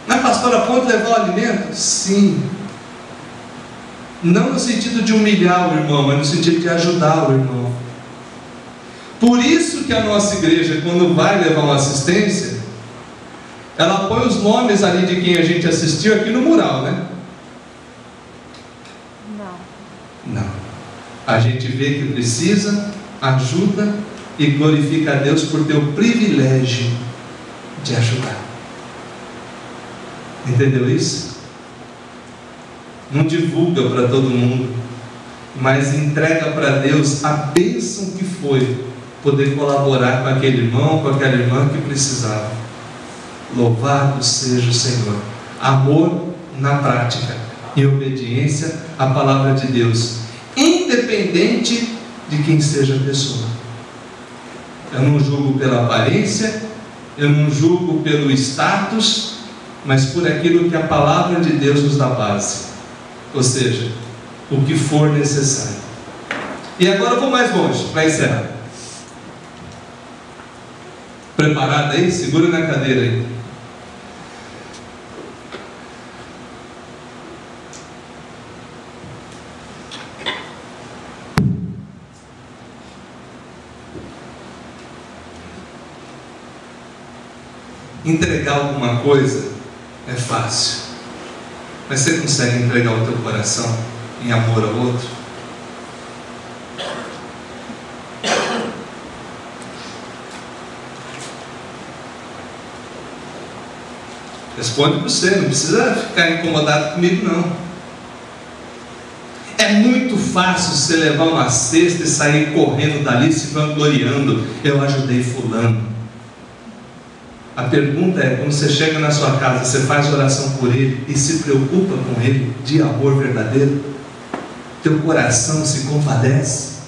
Mas pastor, a ponto de levar o alimento? Sim. Não no sentido de humilhar o irmão, mas no sentido de ajudar o irmão. Por isso que a nossa igreja, quando vai levar uma assistência, ela põe os nomes ali de quem a gente assistiu aqui no mural, né? Não. A gente vê que precisa, ajuda e glorifica a Deus por ter o privilégio de ajudar. Entendeu isso? Não divulga para todo mundo, mas entrega para Deus a bênção que foi poder colaborar com aquele irmão, com aquela irmã que precisava. Louvado seja o Senhor. Amor na prática e obediência à palavra de Deus, independente de quem seja a pessoa. Eu não julgo pela aparência, eu não julgo pelo status, mas por aquilo que a palavra de Deus nos dá base, ou seja, o que for necessário. E agora eu vou mais longe para encerrar. Preparado aí? Segura na cadeira aí. Entregar alguma coisa é fácil, mas você consegue entregar o teu coração em amor ao outro? Responde para você, não precisa ficar incomodado comigo não. É muito fácil você levar uma cesta e sair correndo dali se vangloriando: eu ajudei fulano. A pergunta é, quando você chega na sua casa, você faz oração por ele e se preocupa com ele de amor verdadeiro? Teu coração se compadece?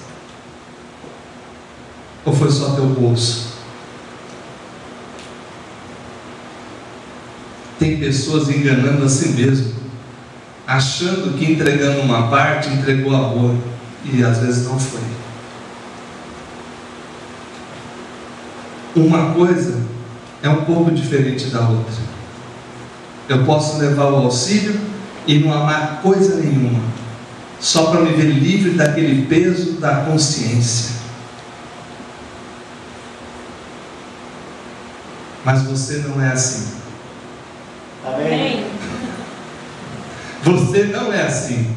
Ou foi só teu bolso? Tem pessoas enganando a si mesmo, achando que entregando uma parte, entregou amor, e às vezes não foi. Uma coisa é um pouco diferente da outra. Eu posso levar o auxílio e não amar coisa nenhuma, só para me ver livre daquele peso da consciência. Mas você não é assim. Amém. Você não é assim.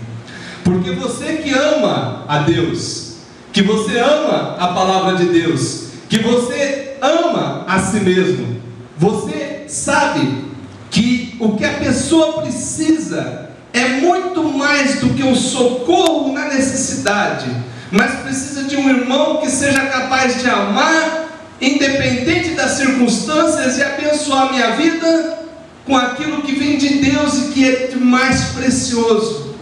Porque você que ama a Deus, que você ama a palavra de Deus, que você ama a si mesmo, você sabe que o que a pessoa precisa é muito mais do que um socorro na necessidade, mas precisa de um irmão que seja capaz de amar, independente das circunstâncias, e abençoar a minha vida com aquilo que vem de Deus e que é de mais precioso: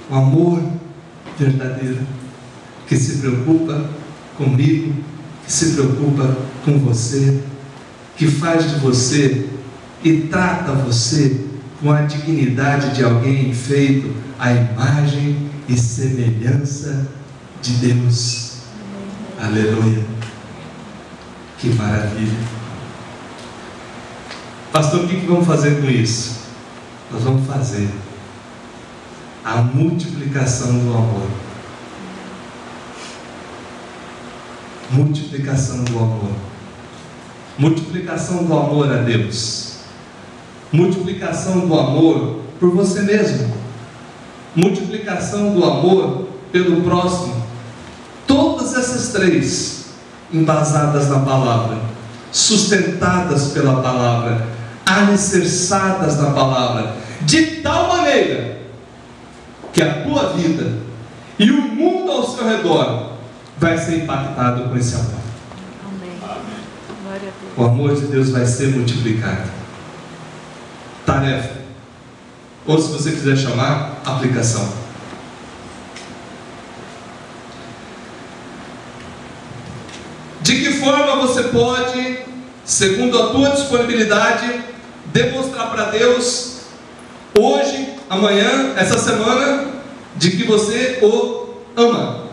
o amor verdadeiro, que se preocupa comigo, que se preocupa com você, que faz de você e trata você com a dignidade de alguém feito à imagem e semelhança de Deus. Aleluia! Que maravilha! Pastor, o que vamos fazer com isso? Nós vamos fazer a multiplicação do amor. Multiplicação do amor. multiplicação do amor a Deus, multiplicação do amor por você mesmo, multiplicação do amor pelo próximo. Todas essas três embasadas na palavra, sustentadas pela palavra, alicerçadas na palavra, de tal maneira que a tua vida e o mundo ao seu redor vai ser impactado com esse amor. Amém. Glória a Deus. O amor de Deus vai ser multiplicado. Tarefa, ou se você quiser chamar, aplicação. De que forma você pode, segundo a tua disponibilidade, demonstrar para Deus, hoje, amanhã, essa semana, de que você o ama?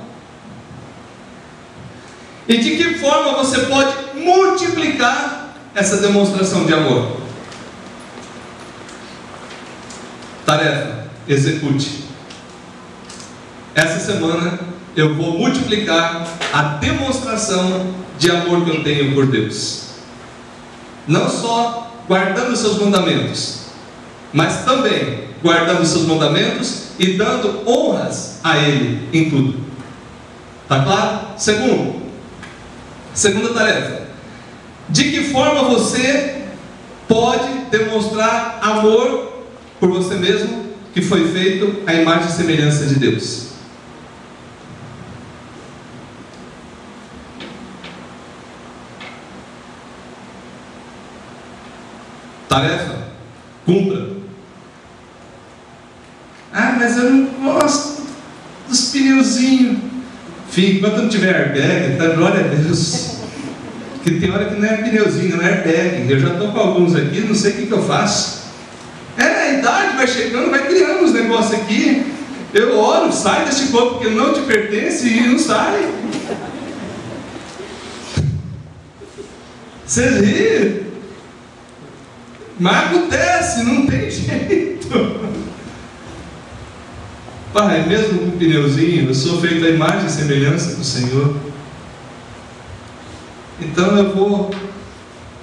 E de que forma você pode multiplicar essa demonstração de amor? Tarefa, execute. Essa semana eu vou multiplicar a demonstração de amor que eu tenho por Deus. Não só guardando os seus mandamentos, mas também guardando os seus mandamentos e dando honras a Ele em tudo. Tá claro? Segunda tarefa. De que forma você pode demonstrar amor por você mesmo, que foi feito à imagem e semelhança de Deus? Tarefa, cumpra. Ah, mas eu não gosto dos pneuzinhos. Filho, enquanto não tiver airbag, tá, glória a Deus. Que tem hora que não é pneuzinho, não é airbag. Eu já estou com alguns aqui, não sei o que eu faço. A idade vai chegando, vai criando os negócios aqui. Eu oro, sai deste corpo que não te pertence e não sai. Você ri. Mas acontece, não tem jeito. Pai, mesmo com o pneuzinho, eu sou feito à imagem e semelhança do Senhor. Então eu vou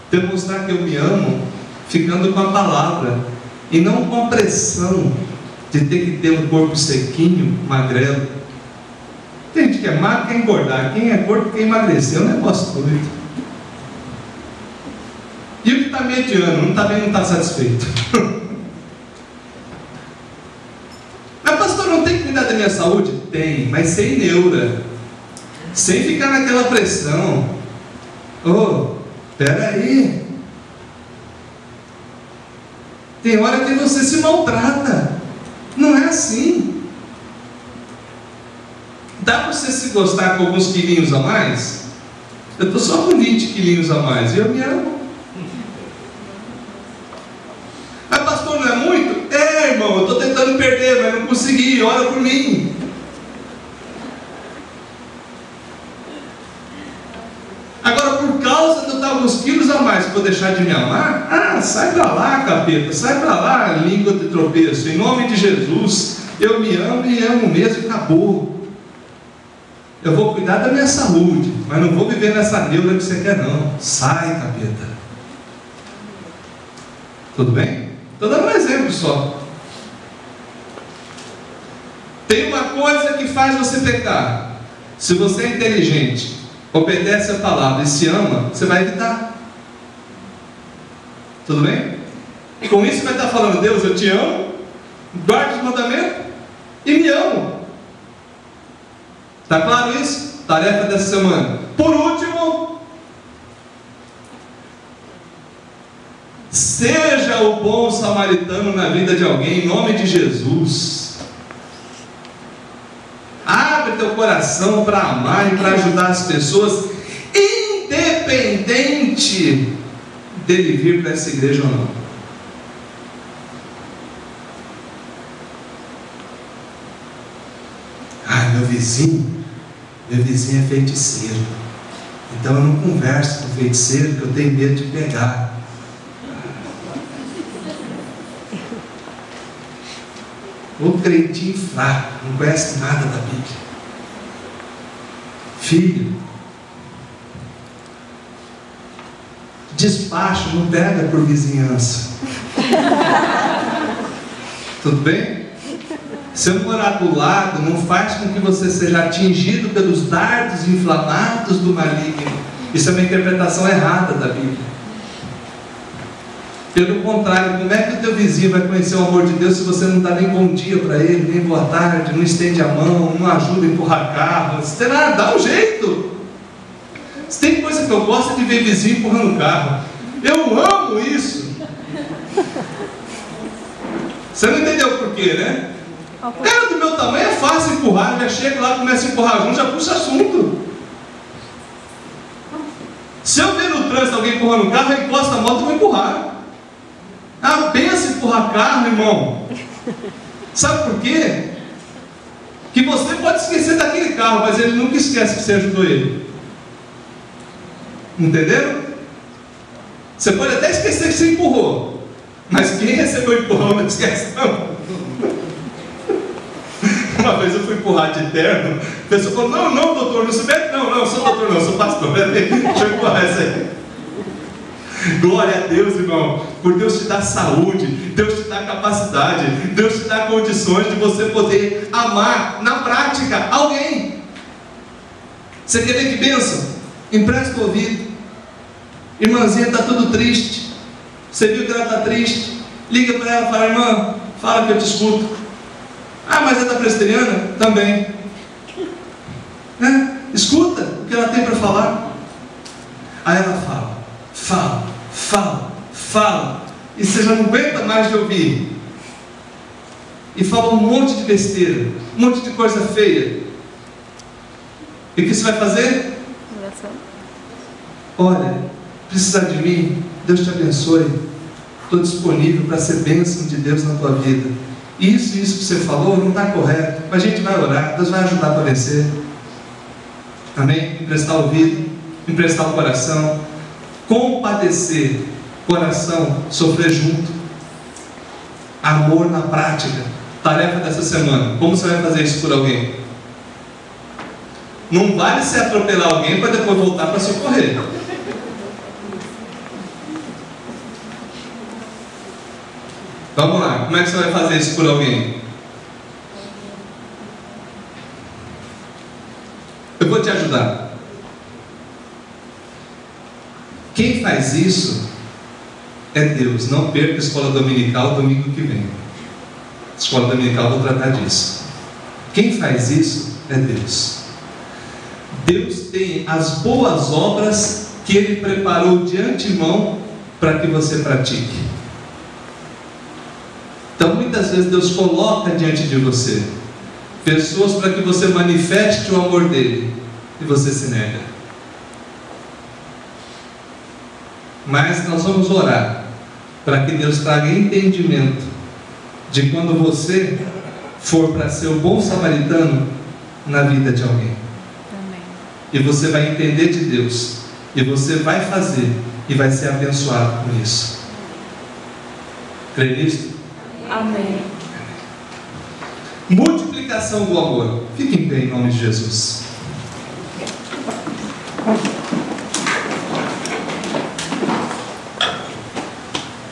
demonstrar que eu me amo ficando com a palavra e não com a pressão de ter que ter um corpo sequinho, magrelo. Tem gente que é magro quer engordar, quem é gordo quer emagrecer, é um negócio doido. E o que está mediano, não está satisfeito. Mas pastor, não tem que cuidar da minha saúde? Tem, mas sem neura, sem ficar naquela pressão. Peraí, tem hora que você se maltrata. Não é assim. Dá para você se gostar com alguns quilinhos a mais? Eu estou só com 20 quilinhos a mais e eu me amo. Mas pastor, não é muito? Irmão, eu estou tentando perder, mas não consegui, ora por mim. Agora, por causa de eu dar alguns quilos a mais, vou deixar de me amar? Sai para lá, capeta, sai para lá, língua de tropeço. Em nome de Jesus, eu me amo e amo mesmo, acabou. Eu vou cuidar da minha saúde, mas não vou viver nessa neura que você quer não. Sai, capeta. Tudo bem? Estou dando um exemplo só. Tem uma coisa que faz você pecar. Se você é inteligente, obedece a palavra e se ama, você vai evitar. Tudo bem? E com isso vai estar falando: Deus, eu te amo, guardo os mandamentos e me amo. Está claro isso? Tarefa dessa semana. Por último, seja o bom samaritano na vida de alguém, em nome de Jesus. Abre teu coração para amar e para ajudar as pessoas, independente dele vir para essa igreja ou não. Meu vizinho é feiticeiro, então eu não converso com feiticeiro porque eu tenho medo de pegar. O crentinho fraco, não conhece nada da Bíblia. Filho, Despacho não pega por vizinhança. Tudo bem? Se eu morar do lado, não faz com que você seja atingido pelos dardos inflamados do maligno. Isso é uma interpretação errada da Bíblia. Pelo contrário, como é que o teu vizinho vai conhecer o amor de Deus se você não dá nem bom dia para ele, nem boa tarde, não estende a mão, não ajuda a empurrar carro? Será? Dá um jeito. Se tem coisa que eu gosto é de ver vizinho empurrando carro. Eu amo isso. Você não entendeu por quê, né? Cara do meu tamanho é fácil empurrar, já chego lá, começa a empurrar junto, já puxa assunto. Se eu ver no trânsito alguém empurrando o carro, eu encosto a moto e vou empurrar. Ah, pensa em empurrar carro, irmão. Sabe por quê? Que você pode esquecer daquele carro, mas ele nunca esquece que você ajudou ele. Entenderam? Você pode até esquecer que você empurrou, mas quem recebeu o empurrão não esquece não. Uma vez eu fui empurrar de terno, a pessoa falou, não doutor, não se mete não, eu sou doutor não, eu sou pastor, deixa eu empurrar essa aí. Glória a Deus, irmão, por Deus te dar saúde, Deus te dá capacidade, Deus te dá condições de você poder amar na prática alguém. Você quer ver que bênção? Empresta o ouvido. Irmãzinha está tudo triste, você viu que ela está triste, liga para ela e fala, irmã, fala que eu te escuto. Ah, mas é da presbiteriana? Também. Escuta o que ela tem para falar. Aí ela fala, e você já não aguenta mais de ouvir, e fala um monte de besteira, um monte de coisa feia. E o que você vai fazer? Olha, precisa de mim, Deus te abençoe, estou disponível para ser bênção de Deus na tua vida. Isso que você falou não está correto, mas a gente vai orar, Deus vai ajudar para vencer. Amém? Emprestar o ouvido, emprestar o coração, compadecer, coração, sofrer junto, amor na prática. Tarefa dessa semana, como você vai fazer isso por alguém? Não vale se atropelar alguém para depois voltar para socorrer. Vamos lá, como é que você vai fazer isso por alguém? Eu vou te ajudar. Quem faz isso é Deus. Não perca a escola dominical domingo que vem. Escola dominical, vou tratar disso. Quem faz isso é Deus. Deus tem as boas obras que Ele preparou de antemão para que você pratique. Então muitas vezes Deus coloca diante de você pessoas para que você manifeste o amor dele, e você se nega. Mas nós vamos orar para que Deus traga entendimento de quando você for para ser o bom samaritano na vida de alguém. Amém. E você vai entender de Deus, e você vai fazer, e vai ser abençoado com isso. Crê nisso? Amém. Multiplicação do amor. Fiquem bem em nome de Jesus.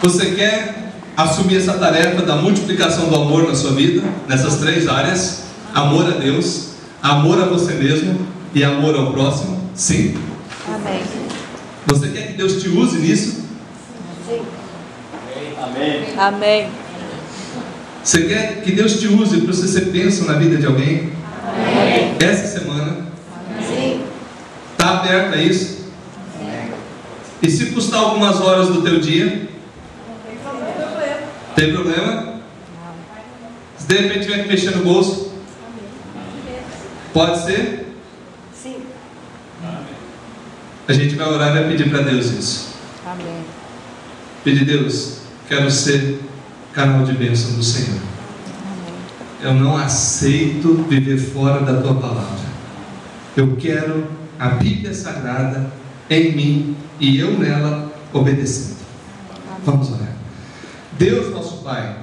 Você quer assumir essa tarefa da multiplicação do amor na sua vida, nessas três áreas: amor a Deus, amor a você mesmo e amor ao próximo? Sim? Amém. Você quer que Deus te use nisso? Sim. Amém. Amém. Você quer que Deus te use para você ser bênção na vida de alguém? Amém. Essa semana? Sim. Está aberto a isso? Sim. E se custar algumas horas do teu dia? Tem problema? Se de repente tiver que mexer no bolso? Pode ser? Sim. A gente vai orar e vai pedir para Deus isso. Amém. Pedir: Deus, quero ser canal de bênção do Senhor. Amém. Eu não aceito viver fora da tua palavra. Eu quero a Bíblia Sagrada em mim e eu nela obedecendo. Vamos orar. Deus, nosso Pai,